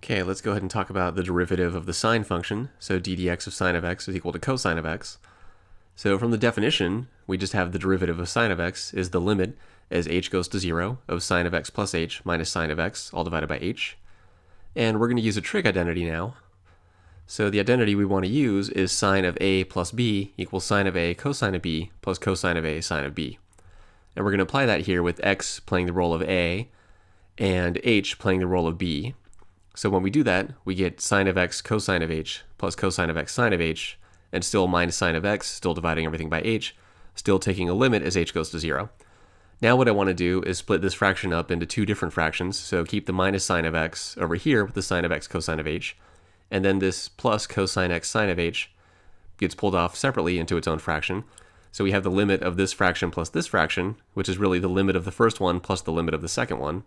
Okay, let's go ahead and talk about the derivative of the sine function. So d dx of sine of x is equal to cosine of x. So from the definition, we just have the derivative of sine of x is the limit as h goes to 0 of sine of x plus h minus sine of x, all divided by h. And we're going to use a trig identity now. So the identity we want to use is sine of a plus b equals sine of a cosine of b plus cosine of a sine of b. And we're going to apply that here with x playing the role of a and h playing the role of b. So when we do that, we get sine of x cosine of h plus cosine of x sine of h, and still minus sine of x, still dividing everything by h, still taking a limit as h goes to 0. Now what I want to do is split this fraction up into two different fractions, so keep the minus sine of x over here with the sine of x cosine of h, and then this plus cosine x sine of h gets pulled off separately into its own fraction. So we have the limit of this fraction plus this fraction, which is really the limit of the first one plus the limit of the second one.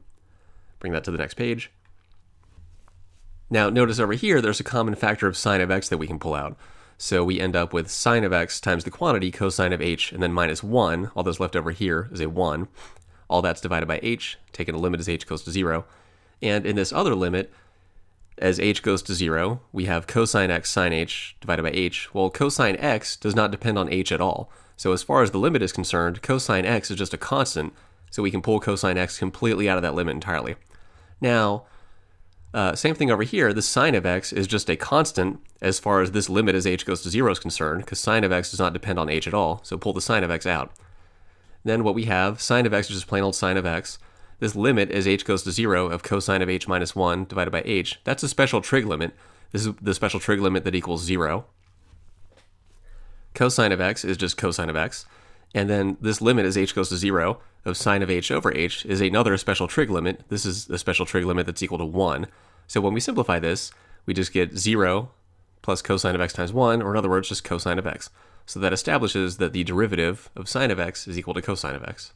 Bring that to the next page. Now notice over here there's a common factor of sine of x that we can pull out. So we end up with sine of x times the quantity cosine of h and then minus 1. All that's left over here is a 1. All that's divided by h, taking a limit as h goes to 0. And in this other limit, as h goes to 0, we have cosine x sine h divided by h. Well, cosine x does not depend on h at all. So as far as the limit is concerned, cosine x is just a constant, so we can pull cosine x completely out of that limit entirely. Now, same thing over here, the sine of x is just a constant as far as this limit as h goes to 0 is concerned, because sine of x does not depend on h at all, so pull the sine of x out. Then what we have, sine of x is just plain old sine of x. This limit as h goes to 0 of cosine of h minus 1 divided by h, that's a special trig limit. This is the special trig limit that equals 0. Cosine of x is just cosine of x. And then this limit as h goes to 0 of sine of h over h is another special trig limit. This is a special trig limit that's equal to 1. So when we simplify this, we just get 0 plus cosine of x times 1, or in other words, just cosine of x. So that establishes that the derivative of sine of x is equal to cosine of x.